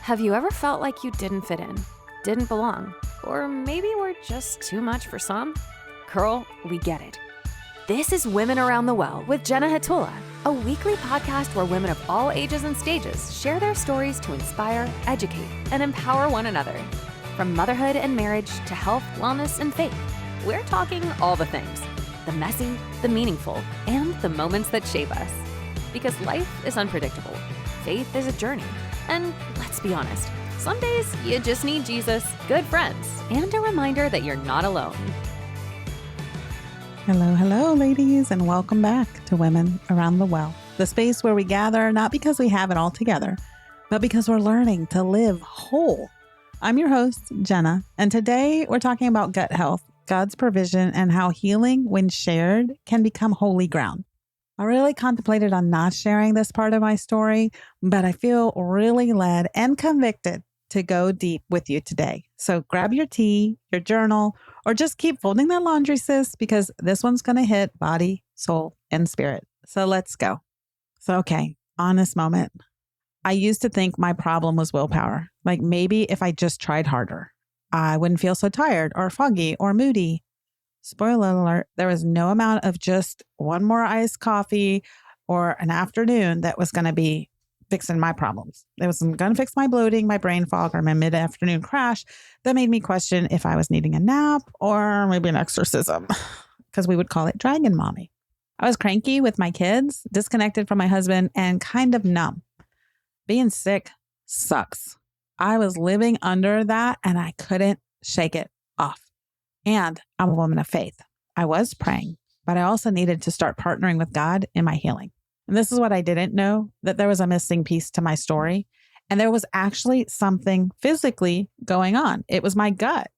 Have you ever felt like you didn't fit in, didn't belong, or maybe were just too much for some? Girl, we get it. This is Women Around the Well with Jenna Hatula, a weekly podcast where women of all ages and stages share their stories to inspire, educate, and empower one another. From motherhood and marriage to health, wellness, and faith, we're talking all the things. The messy, the meaningful, and the moments that shape us. Because life is unpredictable. Faith is a journey. And let's be honest, some days you just need Jesus, good friends, and a reminder that you're not alone. Hello, ladies, and welcome back to Women Around the Well, the space where we gather not because we have it all together, but because we're learning to live whole. I'm your host, Jenna, and today we're talking about gut health, God's provision, and how healing, when shared, can become holy ground. I really contemplated on not sharing this part of my story, but I feel really led and convicted to go deep with you today. So grab your tea, your journal, or just keep folding that laundry, sis, because this one's going to hit body, soul, and spirit. So let's go. Okay, honest moment. I used to think my problem was willpower. Like maybe if I just tried harder, I wouldn't feel so tired or foggy or moody. Spoiler alert, there was no amount of just one more iced coffee or an afternoon that was going to be fixing my problems. It wasn't going to fix my bloating, my brain fog, or my mid-afternoon crash that made me question if I was needing a nap or maybe an exorcism, because we would call it dragon mommy. I was cranky with my kids, disconnected from my husband, and kind of numb. Being sick sucks. I was living under that and I couldn't shake it off. And I'm a woman of faith. I was praying, but I also needed to start partnering with God in my healing. And this is what I didn't know, that there was a missing piece to my story. And there was actually something physically going on. It was my gut.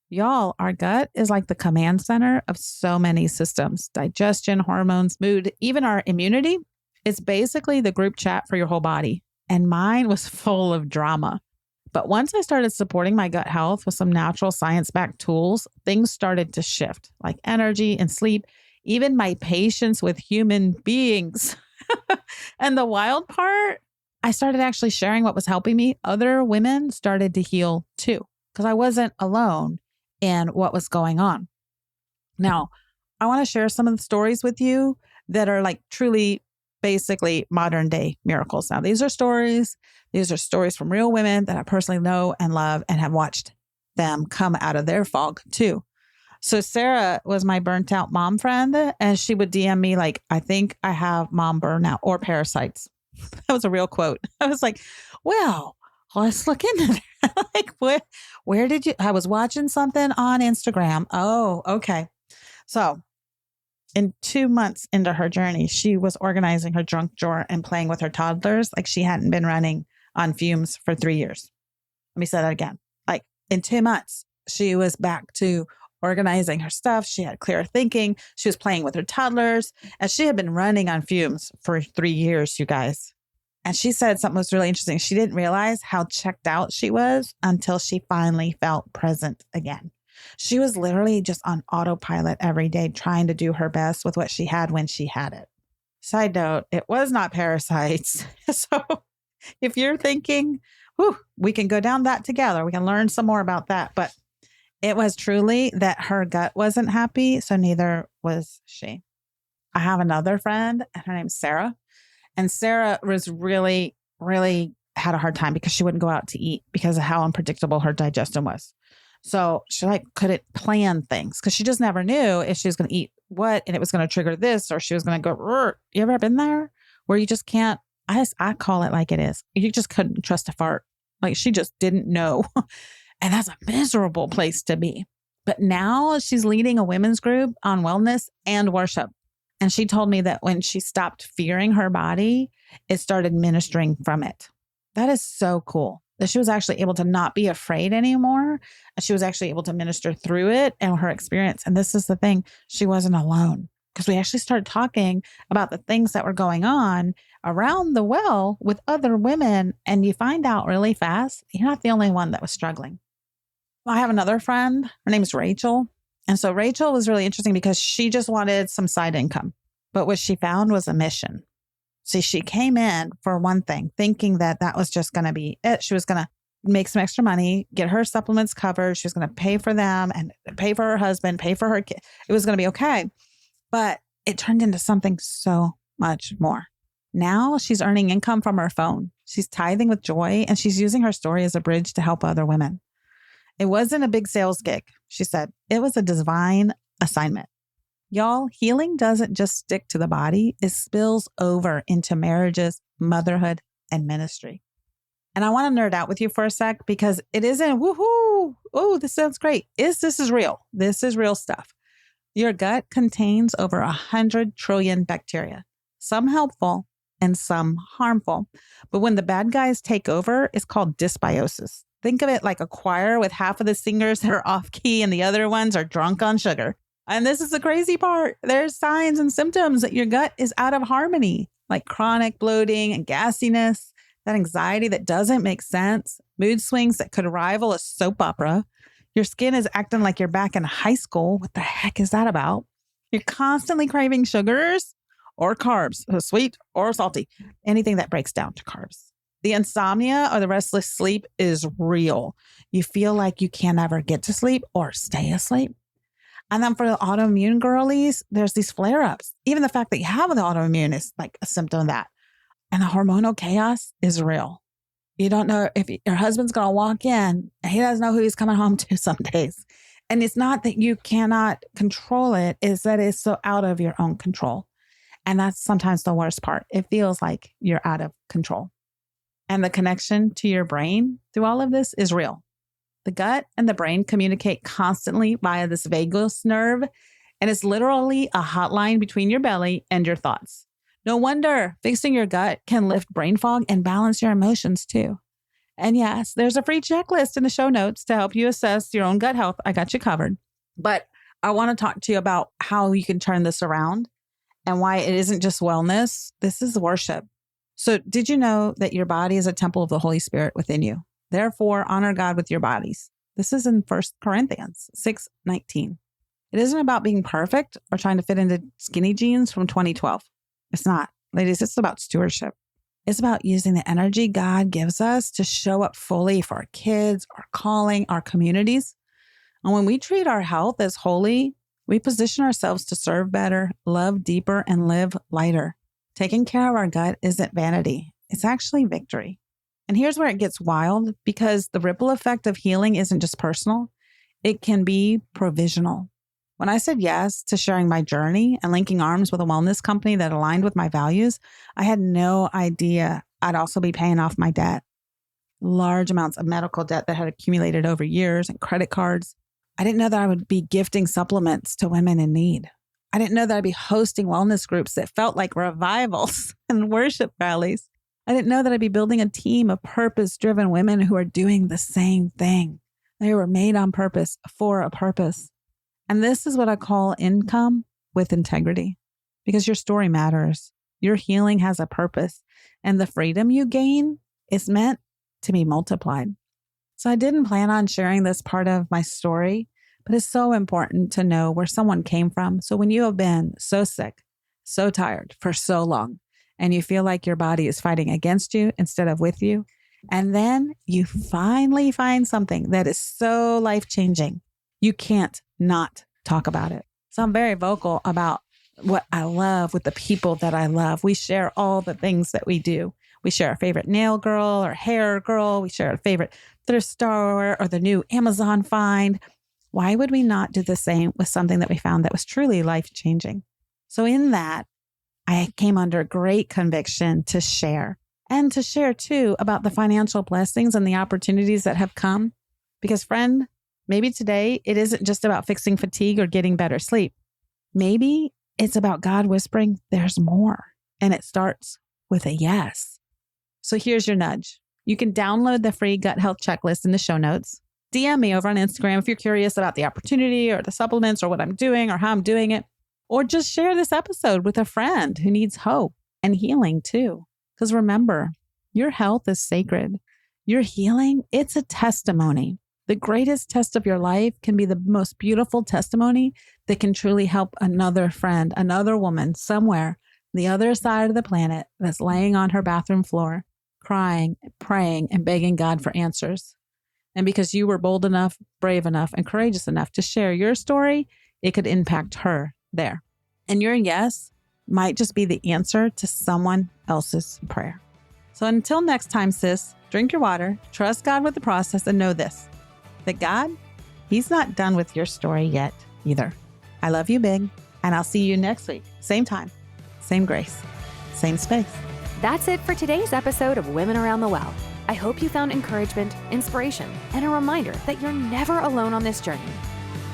Y'all, our gut is like the command center of so many systems: digestion, hormones, mood, even our immunity. It's basically the group chat for your whole body. And mine was full of drama. But once I started supporting my gut health with some natural science-backed tools, things started to shift, like energy and sleep, even my patience with human beings. And the wild part, I started actually sharing what was helping me. Other women started to heal too, because I wasn't alone in what was going on. Now, I want to share some of the stories with you that are like truly basically modern day miracles. Now, these are stories from real women that I personally know and love and have watched them come out of their fog too. So Sarah was my burnt out mom friend, and she would DM me like, I think I have mom burnout or parasites. That was a real quote. I was like, well, let's look into that. Like, where did you, I was watching something on Instagram. Oh, okay. So in 2 months into her journey, she was organizing her junk drawer and playing with her toddlers like she hadn't been running on fumes for 3 years. Let me say that again. Like in 2 months, she was back to organizing her stuff. She had clear thinking. She was playing with her toddlers, and she had been running on fumes for 3 years, you guys. And she said something was really interesting. She didn't realize how checked out she was until she finally felt present again. She was literally just on autopilot every day, trying to do her best with what she had when she had it. Side note, it was not parasites. So if you're thinking, we can go down that together, we can learn some more about that. But it was truly that her gut wasn't happy, so neither was she. I have another friend, and her name's Sarah. And Sarah was really, really had a hard time because she wouldn't go out to eat because of how unpredictable her digestion was. So she couldn't plan things because she just never knew if she was going to eat what and it was going to trigger this, or she was going to go, Rrr. You ever been there where you just can't, I call it like it is. You just couldn't trust a fart. Like she just didn't know. And that's a miserable place to be. But now she's leading a women's group on wellness and worship. And she told me that when she stopped fearing her body, it started ministering from it. That is so cool. That she was actually able to not be afraid anymore. And she was actually able to minister through it and her experience. And this is the thing, she wasn't alone, because we actually started talking about the things that were going on around the well with other women. And you find out really fast, you're not the only one that was struggling. I have another friend. Her name's Rachel. And so Rachel was really interesting because she just wanted some side income. But what she found was a mission. See, she came in for one thing, thinking that that was just going to be it. She was going to make some extra money, get her supplements covered. She was going to pay for them and pay for her husband, pay for her kid. It was going to be okay. But it turned into something so much more. Now she's earning income from her phone. She's tithing with joy, and she's using her story as a bridge to help other women. It wasn't a big sales gig, she said. It was a divine assignment. Y'all, healing doesn't just stick to the body. It spills over into marriages, motherhood, and ministry. And I want to nerd out with you for a sec because it isn't woohoo. Oh, this sounds great. This is real. This is real stuff. Your gut contains over 100 trillion bacteria, some helpful and some harmful. But when the bad guys take over, it's called dysbiosis. Think of it like a choir with half of the singers that are off key and the other ones are drunk on sugar. And this is the crazy part. There's signs and symptoms that your gut is out of harmony, like chronic bloating and gassiness, that anxiety that doesn't make sense, mood swings that could rival a soap opera. Your skin is acting like you're back in high school. What the heck is that about? You're constantly craving sugars or carbs, sweet or salty, anything that breaks down to carbs. The insomnia or the restless sleep is real. You feel like you can't ever get to sleep or stay asleep. And then for the autoimmune girlies, there's these flare-ups. Even the fact that you have the autoimmune is like a symptom of that. And the hormonal chaos is real. You don't know if your husband's going to walk in and he doesn't know who he's coming home to some days. And it's not that you cannot control it, it's that it's so out of your own control. And that's sometimes the worst part. It feels like you're out of control. And the connection to your brain through all of this is real. The gut and the brain communicate constantly via this vagus nerve, and it's literally a hotline between your belly and your thoughts. No wonder fixing your gut can lift brain fog and balance your emotions too. And yes, there's a free checklist in the show notes to help you assess your own gut health. I got you covered. But I want to talk to you about how you can turn this around and why it isn't just wellness. This is worship. So did you know that your body is a temple of the Holy Spirit within you? Therefore, honor God with your bodies. This is in 1 Corinthians 6:19. It isn't about being perfect or trying to fit into skinny jeans from 2012. It's not. Ladies, it's about stewardship. It's about using the energy God gives us to show up fully for our kids, our calling, our communities. And when we treat our health as holy, we position ourselves to serve better, love deeper, and live lighter. Taking care of our gut isn't vanity. It's actually victory. And here's where it gets wild, because the ripple effect of healing isn't just personal. It can be provisional. When I said yes to sharing my journey and linking arms with a wellness company that aligned with my values, I had no idea I'd also be paying off my debt. Large amounts of medical debt that had accumulated over years and credit cards. I didn't know that I would be gifting supplements to women in need. I didn't know that I'd be hosting wellness groups that felt like revivals and worship rallies. I didn't know that I'd be building a team of purpose-driven women who are doing the same thing. They were made on purpose for a purpose. And this is what I call income with integrity, because your story matters. Your healing has a purpose, and the freedom you gain is meant to be multiplied. So I didn't plan on sharing this part of my story, but it's so important to know where someone came from. So when you have been so sick, so tired for so long, and you feel like your body is fighting against you instead of with you, and then you finally find something that is so life-changing, you can't not talk about it. So I'm very vocal about what I love with the people that I love. We share all the things that we do. We share our favorite nail girl or hair girl. We share our favorite thrift store or the new Amazon find. Why would we not do the same with something that we found that was truly life-changing? So in that, I came under great conviction to share, and to share too about the financial blessings and the opportunities that have come. Because friend, maybe today it isn't just about fixing fatigue or getting better sleep. Maybe it's about God whispering, there's more. And it starts with a yes. So here's your nudge. You can download the free gut health checklist in the show notes. DM me over on Instagram if you're curious about the opportunity or the supplements or what I'm doing or how I'm doing it. Or just share this episode with a friend who needs hope and healing too. Because remember, your health is sacred. Your healing, it's a testimony. The greatest test of your life can be the most beautiful testimony that can truly help another friend, another woman somewhere on the other side of the planet that's laying on her bathroom floor, crying, praying, and begging God for answers. And because you were bold enough, brave enough, and courageous enough to share your story, it could impact her there. And your yes might just be the answer to someone else's prayer. So until next time, sis, drink your water, trust God with the process, and know this, that God, He's not done with your story yet either. I love you big, and I'll see you next week. Same time, same grace, same space. That's it for today's episode of Women Around the Well. I hope you found encouragement, inspiration, and a reminder that you're never alone on this journey.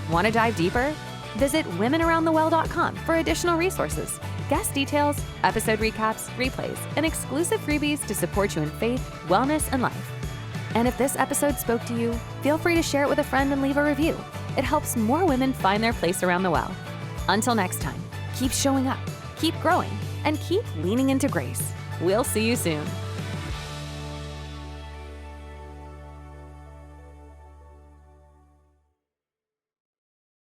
Want to dive deeper? Visit womenaroundthewell.com for additional resources, guest details, episode recaps, replays, and exclusive freebies to support you in faith, wellness, and life. And if this episode spoke to you, feel free to share it with a friend and leave a review. It helps more women find their place around the well. Until next time, keep showing up, keep growing, and keep leaning into grace. We'll see you soon.